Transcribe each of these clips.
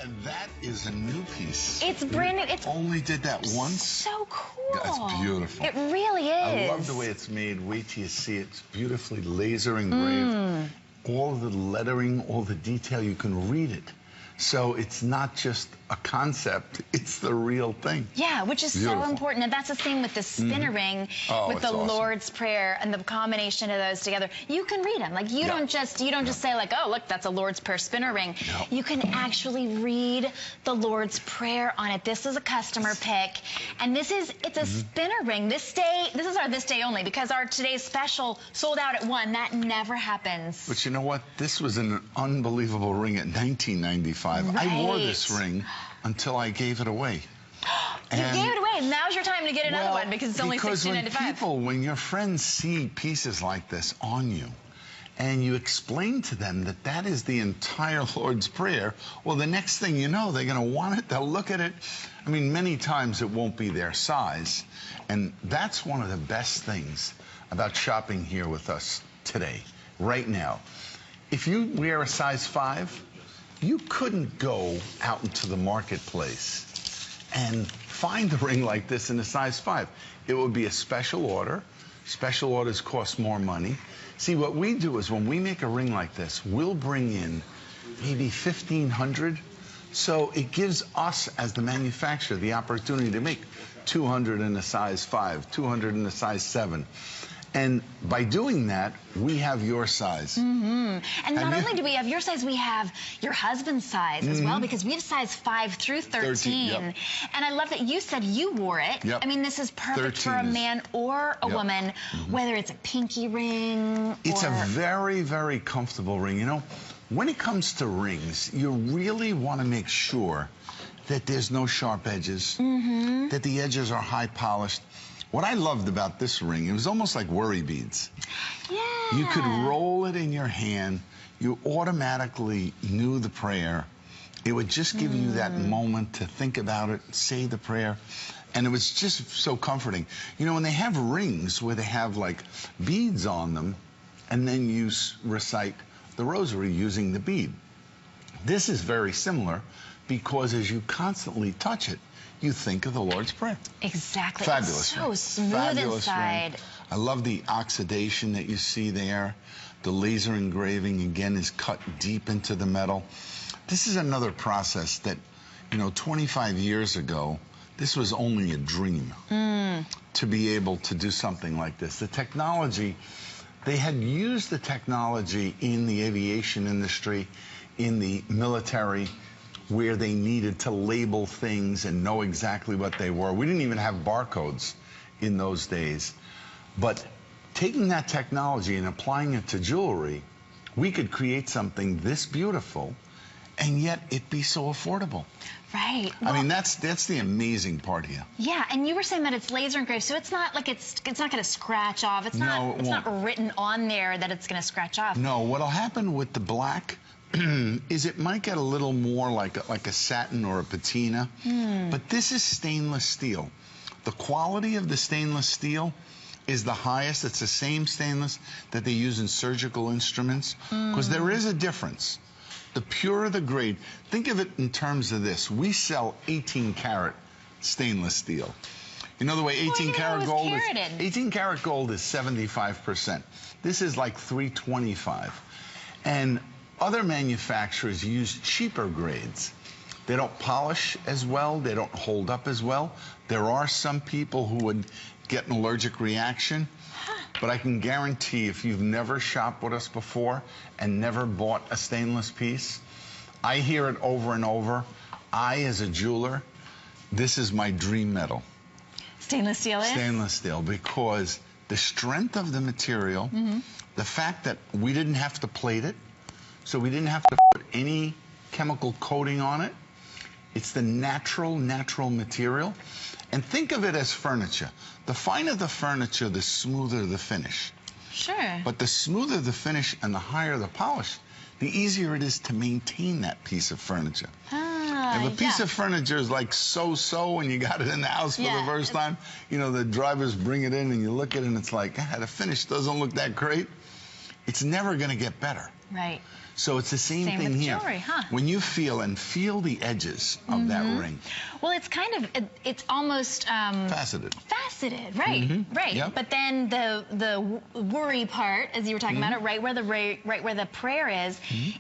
And that is a new piece. It's brand new. It's only did that once. So cool. That's beautiful. It really is. I love the way it's made. Wait till you see it. It's beautifully laser engraved. All the lettering, all the detail, you can read it. So it's not just a concept, it's the real thing. Yeah, which is so important. And that's the same with the spinner ring, with the awesome Lord's Prayer and the combination of those together. You can read them. Like you don't just say like, oh, look, that's a Lord's Prayer spinner ring. No. You can actually read the Lord's Prayer on it. This is a customer pick. And it's a spinner ring. This is our this day only, because our today's special sold out at 1. That never happens. But you know what? This was an unbelievable ring at $19.95. Right. I wore this ring until I gave it away. You gave it away. Now's your time to get another one, because it's only $16.95. When your friends see pieces like this on you, and you explain to them that that is the entire Lord's Prayer, well, the next thing you know, they're going to want it. They'll look at it. I mean, many times it won't be their size. And that's one of the best things about shopping here with us today, right now. If you wear a size 5, you couldn't go out into the marketplace and find a ring like this in a size 5. It would be a special order. Special orders cost more money. See, what we do is when we make a ring like this, we'll bring in maybe 1,500. So it gives us, as the manufacturer, the opportunity to make 200 in a size 5, 200 in a size 7. And by doing that, we have your size. And not only do we have your size, we have your husband's size as well, because we have size 5 through 13. And I love that you said you wore it. I mean, this is perfect for a man or a woman, whether it's a pinky ring. It's a very, very comfortable ring. You know, when it comes to rings, you really want to make sure that there's no sharp edges, that the edges are high polished. What I loved about this ring, it was almost like worry beads. Yeah. You could roll it in your hand. You automatically knew the prayer. It would just give you that moment to think about it, say the prayer. And it was just so comforting. You know, when they have rings where they have like beads on them, and then you recite the rosary using the bead. This is very similar, because as you constantly touch it, you think of the Lord's Prayer. Exactly. Fabulous. It's so smooth inside. Ring. I love the oxidation that you see there. The laser engraving, again, is cut deep into the metal. This is another process that, you know, 25 years ago, this was only a dream to be able to do something like this. The technology, they had used the technology in the aviation industry, in the military, where they needed to label things and know exactly what they were. We didn't even have barcodes in those days. But taking that technology and applying it to jewelry, we could create something this beautiful, and yet it be so affordable. Right. Well, I mean, that's the amazing part here. Yeah, and you were saying that it's laser engraved, so it's not like it's not going to scratch off. It's not written on there that it's going to scratch off. No, what'll happen with the black is it might get a little more like a satin or a patina, but this is stainless steel. The quality of the stainless steel is the highest. It's the same stainless that they use in surgical instruments, because there is a difference. The purer the grade, think of it in terms of this. We sell 18-karat stainless steel. You know the way 18-karat gold is? 18-karat gold is 75%. This is like 325. And other manufacturers use cheaper grades. They don't polish as well. They don't hold up as well. There are some people who would get an allergic reaction. But I can guarantee, if you've never shopped with us before and never bought a stainless piece, I hear it over and over. I, as a jeweler, this is my dream metal. Stainless steel is? Stainless steel, because the strength of the material, the fact that we didn't have to plate it, so we didn't have to put any chemical coating on it. It's the natural material. And think of it as furniture. The finer the furniture, the smoother the finish. Sure. But the smoother the finish and the higher the polish, the easier it is to maintain that piece of furniture. If a piece of furniture is like so-so and you got it in the house for the first time, you know, the drivers bring it in and you look at it and it's like, the finish doesn't look that great. it's never going to get better. Right. So it's the same thing with here. Jewelry, huh? When you feel the edges of that ring. Well, it's kind of, it's almost faceted. Faceted, right, right. Yep. But then the worry part, as you were talking about it, right where the prayer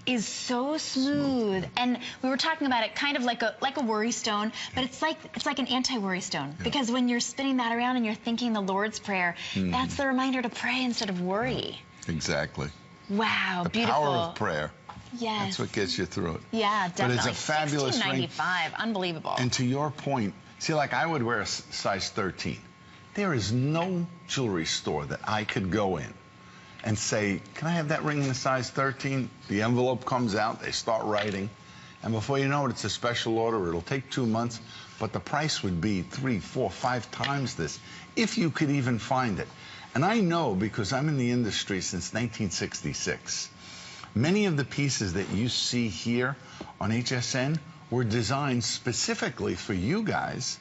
is so smooth. And we were talking about it kind of like a worry stone, but it's like an anti-worry stone, because when you're spinning that around and you're thinking the Lord's Prayer, that's the reminder to pray instead of worry. Exactly. Wow, beautiful. The power of prayer. Yes. That's what gets you through it. Yeah, definitely. But it's a fabulous ring. $16.95, unbelievable. And to your point, see, like I would wear a size 13. There is no jewelry store that I could go in and say, can I have that ring in the size 13? The envelope comes out, they start writing, and before you know it, it's a special order. It'll take 2 months, but the price would be 3, 4, 5 times this, if you could even find it. And I know, because I'm in the industry since 1966, many of the pieces that you see here on HSN were designed specifically for you guys.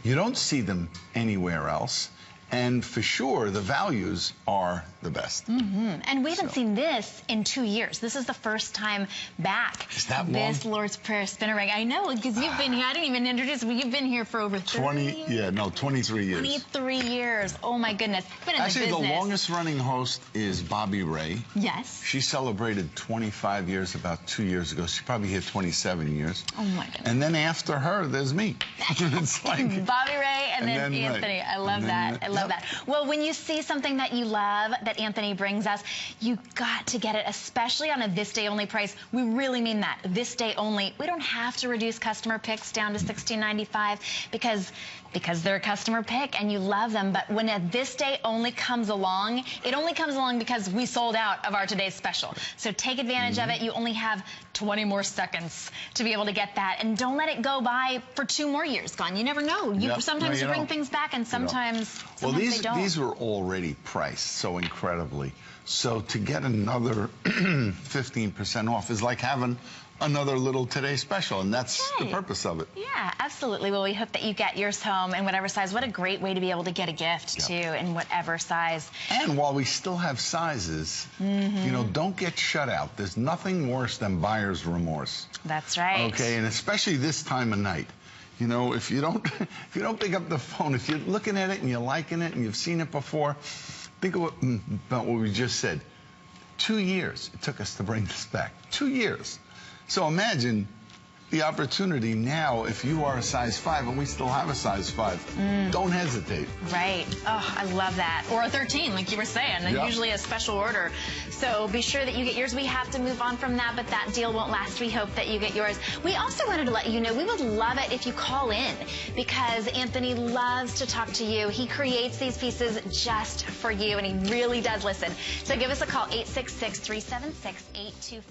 You don't see them anywhere else. And for sure, the values are the best. And we haven't seen this in 2 years. This is the first time back. Is that long? This Lord's Prayer spinner ring. I know, because you've been here. I didn't even introduce you. You've been here for over 23 years. 23 years. Oh, my goodness. Been in Actually, the business. the longest running host is Bobby Ray. Yes. She celebrated 25 years about 2 years ago. She probably hit 27 years. Oh, my goodness. And then after her, there's me. It's like Bobby Ray and then Anthony. Right. I love that. I love that. Well, when you see something that you love that Anthony brings us, you got to get it, especially on a this day only price. We really mean that. This day only. We don't have to reduce customer picks down to $16.95 because they're a customer pick and you love them. But when a this day only comes along, it only comes along because we sold out of our today's special. So take advantage of it. You only have 20 more seconds to be able to get that. And don't let it go by for 2 more years gone. You never know. Sometimes you bring things back and sometimes they don't. These were already priced so incredibly. So to get another 15% off is like having another little Today Special, and that's the purpose of it. Yeah, absolutely. Well, we hope that you get yours home in whatever size. What a great way to be able to get a gift, too, in whatever size. And while we still have sizes, you know, don't get shut out. There's nothing worse than buyer's remorse. That's right. Okay, and especially this time of night. You know, if you don't pick up the phone, if you're looking at it and you're liking it and you've seen it before, think about what we just said. 2 years it took us to bring this back. 2 years. So imagine the opportunity now if you are a size 5 and we still have a size 5. Don't hesitate. Right. Oh, I love that. Or a 13, like you were saying, and usually a special order. So be sure that you get yours. We have to move on from that, but that deal won't last. We hope that you get yours. We also wanted to let you know we would love it if you call in, because Anthony loves to talk to you. He creates these pieces just for you, and he really does listen. So give us a call, 866-376-8255.